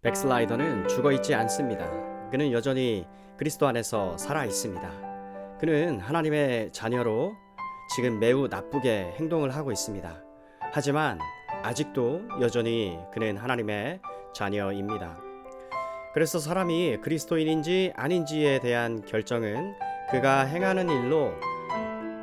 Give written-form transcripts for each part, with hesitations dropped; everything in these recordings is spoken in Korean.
백슬라이더는 죽어 있지 않습니다. 그는 여전히 그리스도 안에서 살아 있습니다. 그는 하나님의 자녀로 지금 매우 나쁘게 행동을 하고 있습니다. 하지만 아직도 여전히 그는 하나님의 자녀입니다. 그래서 사람이 그리스도인인지 아닌지에 대한 결정은 그가 행하는 일로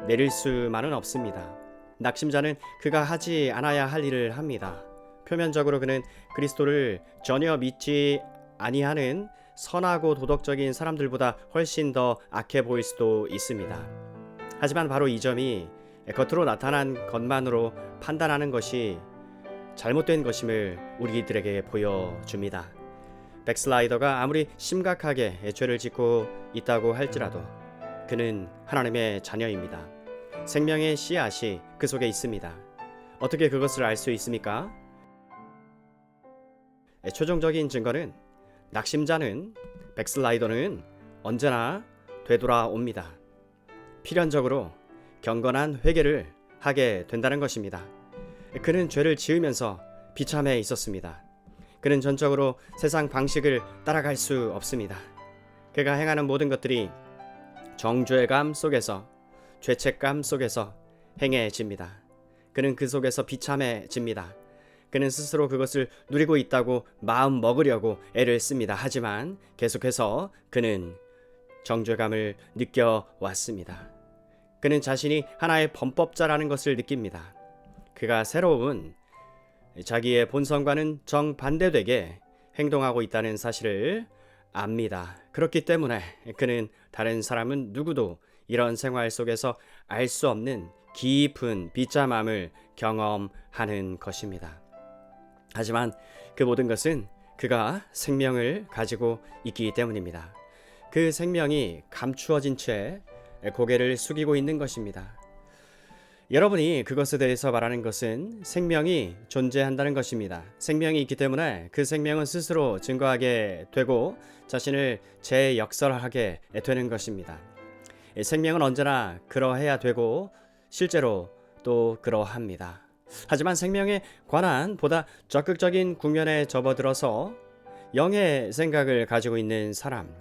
내릴 수만은 없습니다. 낙심자는 그가 하지 않아야 할 일을 합니다. 표면적으로 그는 그리스도를 전혀 믿지 아니하는 선하고 도덕적인 사람들보다 훨씬 더 악해 보일 수도 있습니다. 하지만 바로 이 점이 겉으로 나타난 것만으로 판단하는 것이 잘못된 것임을 우리들에게 보여줍니다. 백슬라이더가 아무리 심각하게 죄를 짓고 있다고 할지라도 그는 하나님의 자녀입니다. 생명의 씨앗이 그 속에 있습니다. 어떻게 그것을 알 수 있습니까? 최종적인 증거는 낙심자는 백슬라이더는 언제나 되돌아옵니다. 필연적으로 경건한 회개를 하게 된다는 것입니다. 그는 죄를 지으면서 비참해 있었습니다. 그는 전적으로 세상 방식을 따라갈 수 없습니다. 그가 행하는 모든 것들이 정죄감 속에서, 죄책감 속에서 행해집니다. 그는 그 속에서 비참해집니다. 그는 스스로 그것을 누리고 있다고 마음 먹으려고 애를 씁니다. 하지만 계속해서 그는 정죄감을 느껴왔습니다. 그는 자신이 하나의 범법자라는 것을 느낍니다. 그가 새로운 자기의 본성과는 정반대되게 행동하고 있다는 사실을 압니다. 그렇기 때문에 그는 다른 사람은 누구도 이런 생활 속에서 알 수 없는 깊은 비참함을 경험하는 것입니다. 하지만 그 모든 것은 그가 생명을 가지고 있기 때문입니다. 그 생명이 감추어진 채 고개를 숙이고 있는 것입니다. 여러분이 그것에 대해서 말하는 것은 생명이 존재한다는 것입니다. 생명이 있기 때문에 그 생명은 스스로 증거하게 되고 자신을 재역설하게 되는 것입니다. 생명은 언제나 그러해야 되고 실제로 또 그러합니다. 하지만 생명에 관한 보다 적극적인 국면에 접어들어서 영의 생각을 가지고 있는 사람,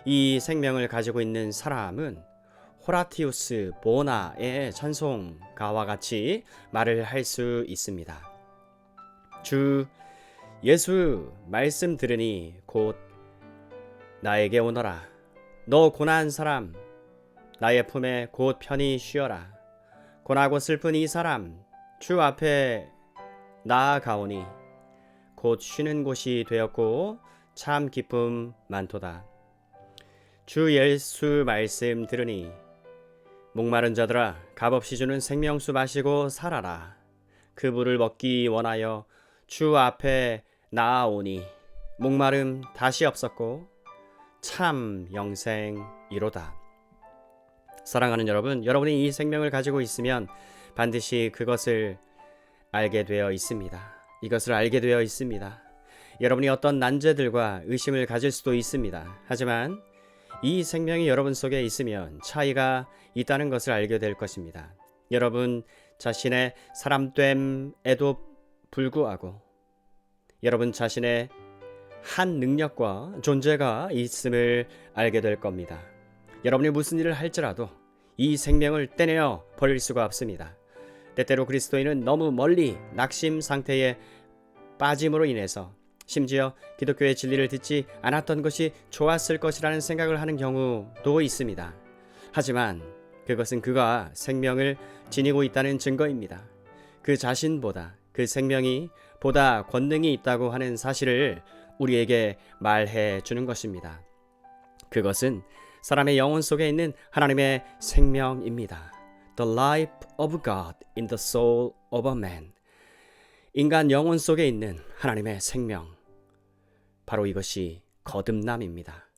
이 생명을 가지고 있는 사람은 호라티우스 보나의 찬송가와 같이 말을 할 수 있습니다. 주 예수 말씀 들으니 곧 나에게 오너라. 너 고난 사람 나의 품에 곧 편히 쉬어라. 고나고 슬픈 이 사람 주 앞에 나아가오니 곧 쉬는 곳이 되었고 참 기쁨 많도다. 주 예수 말씀 들으니 목마른 자들아 값없이 주는 생명수 마시고 살아라. 그 물을 먹기 원하여 주 앞에 나아오니 목마름 다시 없었고 참 영생이로다. 사랑하는 여러분, 여러분이 이 생명을 가지고 있으면 반드시 그것을 알게 되어 있습니다. 이것을 알게 되어 있습니다. 여러분이 어떤 난제들과 의심을 가질 수도 있습니다. 하지만 이 생명이 여러분 속에 있으면 차이가 있다는 것을 알게 될 것입니다. 여러분 자신의 사람됨에도 불구하고 여러분 자신의 한 능력과 존재가 있음을 알게 될 겁니다. 여러분이 무슨 일을 할지라도 이 생명을 떼내어 버릴 수가 없습니다. 때때로 그리스도인은 너무 멀리 낙심 상태에 빠짐으로 인해서 심지어 기독교의 진리를 듣지 않았던 것이 좋았을 것이라는 생각을 하는 경우도 있습니다. 하지만 그것은 그가 생명을 지니고 있다는 증거입니다. 그 자신보다 그 생명이 보다 권능이 있다고 하는 사실을 우리에게 말해 주는 것입니다. 그것은 사람의 영혼 속에 있는 하나님의 생명입니다. The life of God in the soul of a man. 인간 영혼 속에 있는 하나님의 생명. 바로 이것이 거듭남입니다.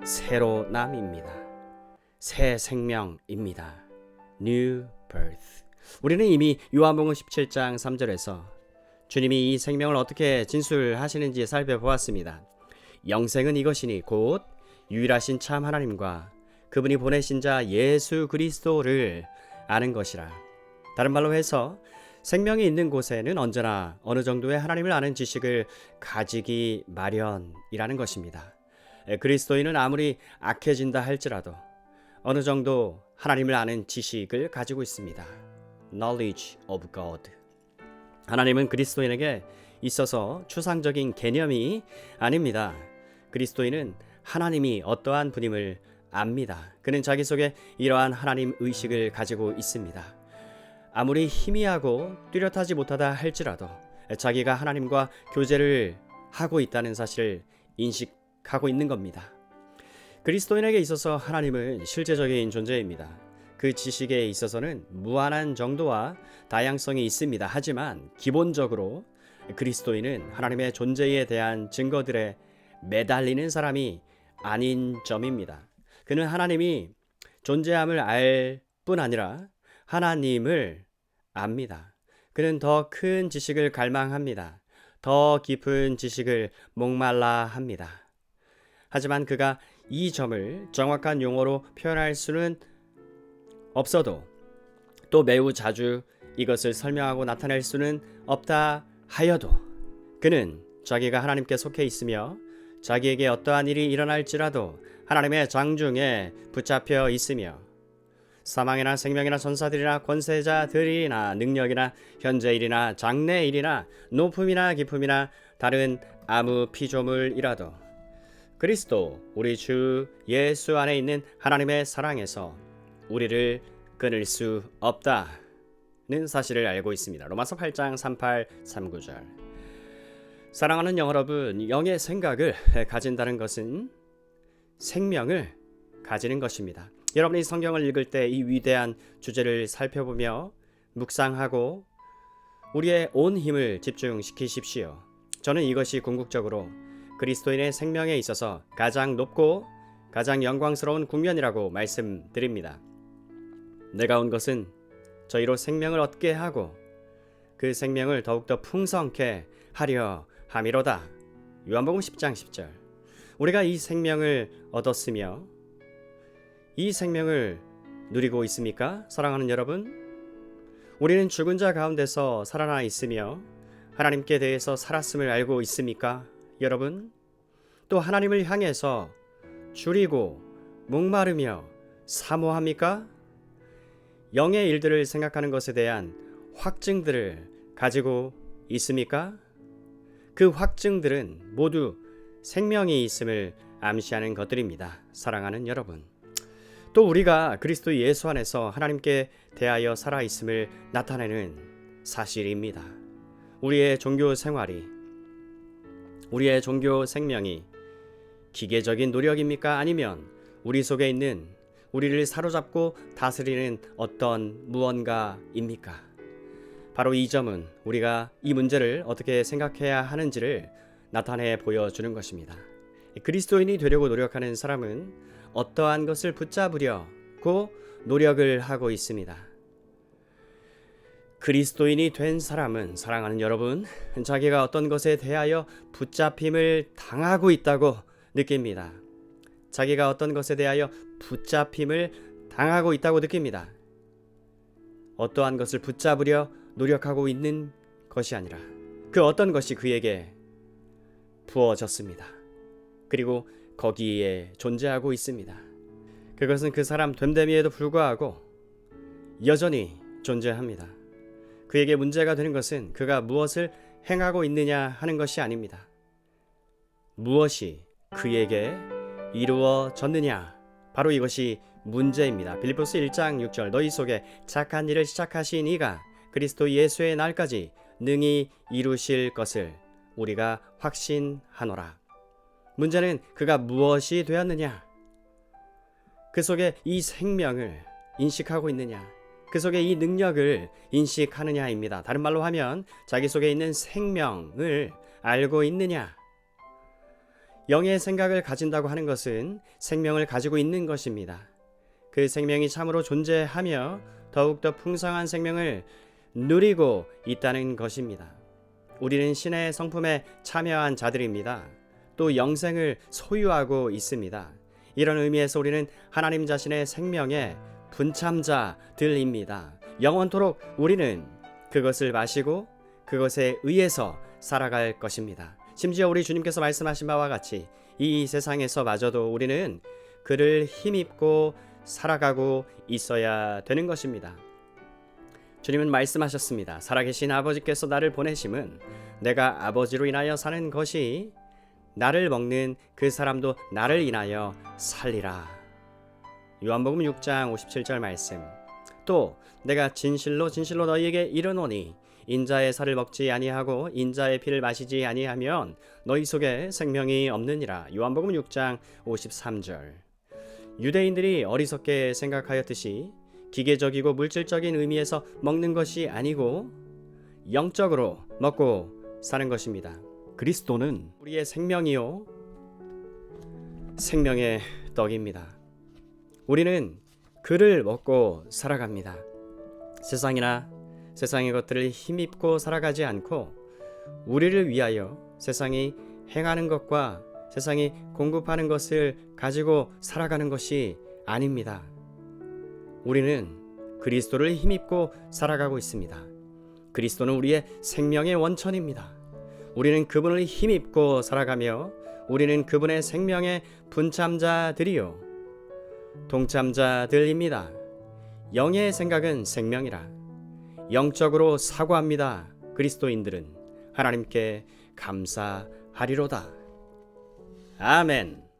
새로남입니다. 새 생명입니다. New birth. 우리는 이미 요한복음 17장 3절에서 주님이 이 생명을 어떻게 진술하시는지 살펴보았습니다. 영생은 이것이니 곧 유일하신 참 하나님과 그분이 보내신 자 예수 그리스도를 아는 것이라. 다른 말로 해서 생명이 있는 곳에는 언제나 어느 정도의 하나님을 아는 지식을 가지기 마련이라는 것입니다. 그리스도인은 아무리 악해진다 할지라도 어느 정도 하나님을 아는 지식을 가지고 있습니다. Knowledge of God. 하나님은 그리스도인에게 있어서 추상적인 개념이 아닙니다. 그리스도인은 하나님이 어떠한 분임을 압니다. 그는 자기 속에 이러한 하나님 의식을 가지고 있습니다. 아무리 희미하고 뚜렷하지 못하다 할지라도 자기가 하나님과 교제를 하고 있다는 사실을 인식하고 있는 겁니다. 그리스도인에게 있어서 하나님은 실제적인 존재입니다. 그 지식에 있어서는 무한한 정도와 다양성이 있습니다. 하지만 기본적으로 그리스도인은 하나님의 존재에 대한 증거들에 매달리는 사람이 아닌 점입니다. 그는 하나님이 존재함을 알 뿐 아니라 하나님을 압니다. 그는 더 큰 지식을 갈망합니다. 더 깊은 지식을 목말라 합니다. 하지만 그가 이 점을 정확한 용어로 표현할 수는 없어도 또 매우 자주 이것을 설명하고 나타낼 수는 없다 하여도 그는 자기가 하나님께 속해 있으며 자기에게 어떠한 일이 일어날지라도 하나님의 장중에 붙잡혀 있으며 사망이나 생명이나 전사들이나 권세자들이나 능력이나 현재일이나 장래일이나 높음이나 깊음이나 다른 아무 피조물이라도 그리스도 우리 주 예수 안에 있는 하나님의 사랑에서 우리를 끊을 수 없다는 사실을 알고 있습니다. 로마서 8장 38, 39절. 사랑하는 영 여러분, 영의 생각을 가진다는 것은 생명을 가지는 것입니다. 여러분이 성경을 읽을 때 이 위대한 주제를 살펴보며 묵상하고 우리의 온 힘을 집중시키십시오. 저는 이것이 궁극적으로 그리스도인의 생명에 있어서 가장 높고 가장 영광스러운 국면이라고 말씀드립니다. 내가 온 것은 저희로 생명을 얻게 하고 그 생명을 더욱더 풍성케 하려 함이로다. 요한복음 10장 10절. 우리가 이 생명을 얻었으며 이 생명을 누리고 있습니까? 사랑하는 여러분, 우리는 죽은 자 가운데서 살아나 있으며 하나님께 대해서 살았음을 알고 있습니까? 여러분, 또 하나님을 향해서 줄이고 목마르며 사모합니까? 영의 일들을 생각하는 것에 대한 확증들을 가지고 있습니까? 그 확증들은 모두 생명이 있음을 암시하는 것들입니다. 사랑하는 여러분, 또 우리가 그리스도 예수 안에서 하나님께 대하여 살아있음을 나타내는 사실입니다. 우리의 종교 생활이, 우리의 종교 생명이 기계적인 노력입니까? 아니면 우리 속에 있는 우리를 사로잡고 다스리는 어떤 무언가입니까? 바로 이 점은 우리가 이 문제를 어떻게 생각해야 하는지를 나타내 보여주는 것입니다. 그리스도인이 되려고 노력하는 사람은 어떠한 것을 붙잡으려고 노력을 하고 있습니다. 그리스도인이 된 사람은, 사랑하는 여러분, 자기가 어떤 것에 대하여 붙잡힘을 당하고 있다고 느낍니다. 자기가 어떤 것에 대하여 붙잡힘을 당하고 있다고 느낍니다. 어떠한 것을 붙잡으려 노력하고 있는 것이 아니라 그 어떤 것이 그에게 부어졌습니다. 그리고 거기에 존재하고 있습니다. 그것은 그 사람 됨됨이에도 불구하고 여전히 존재합니다. 그에게 문제가 되는 것은 그가 무엇을 행하고 있느냐 하는 것이 아닙니다. 무엇이 그에게 이루어졌느냐, 바로 이것이 문제입니다. 빌립보서 1장 6절. 너희 속에 착한 일을 시작하신 이가 그리스도 예수의 날까지 능히 이루실 것을 우리가 확신하노라. 문제는 그가 무엇이 되었느냐, 그 속에 이 생명을 인식하고 있느냐, 그 속에 이 능력을 인식하느냐입니다. 다른 말로 하면 자기 속에 있는 생명을 알고 있느냐. 영의 생각을 가진다고 하는 것은 생명을 가지고 있는 것입니다. 그 생명이 참으로 존재하며 더욱더 풍성한 생명을 누리고 있다는 것입니다. 우리는 신의 성품에 참여한 자들입니다. 또 영생을 소유하고 있습니다. 이런 의미에서 우리는 하나님 자신의 생명의 분참자들입니다. 영원토록 우리는 그것을 마시고 그것에 의해서 살아갈 것입니다. 심지어 우리 주님께서 말씀하신 바와 같이 이 세상에서마저도 우리는 그를 힘입고 살아가고 있어야 되는 것입니다. 주님은 말씀하셨습니다. 살아계신 아버지께서 나를 보내심은 내가 아버지로 인하여 사는 것이 나를 먹는 그 사람도 나를 인하여 살리라. 요한복음 6장 57절 말씀. 또 내가 진실로 진실로 너희에게 이르노니 인자의 살을 먹지 아니하고 인자의 피를 마시지 아니하면 너희 속에 생명이 없느니라. 요한복음 6장 53절. 유대인들이 어리석게 생각하였듯이 기계적이고 물질적인 의미에서 먹는 것이 아니고 영적으로 먹고 사는 것입니다. 그리스도는 우리의 생명이요 생명의 떡입니다. 우리는 그를 먹고 살아갑니다. 세상이나 세상의 것들을 힘입고 살아가지 않고 우리를 위하여 세상이 행하는 것과 세상이 공급하는 것을 가지고 살아가는 것이 아닙니다. 우리는 그리스도를 힘입고 살아가고 있습니다. 그리스도는 우리의 생명의 원천입니다. 우리는 그분을 힘입고 살아가며 우리는 그분의 생명의 분참자들이요 동참자들입니다. 영의 생각은 생명이라. 영적으로 사고합니다. 그리스도인들은 하나님께 감사하리로다. 아멘.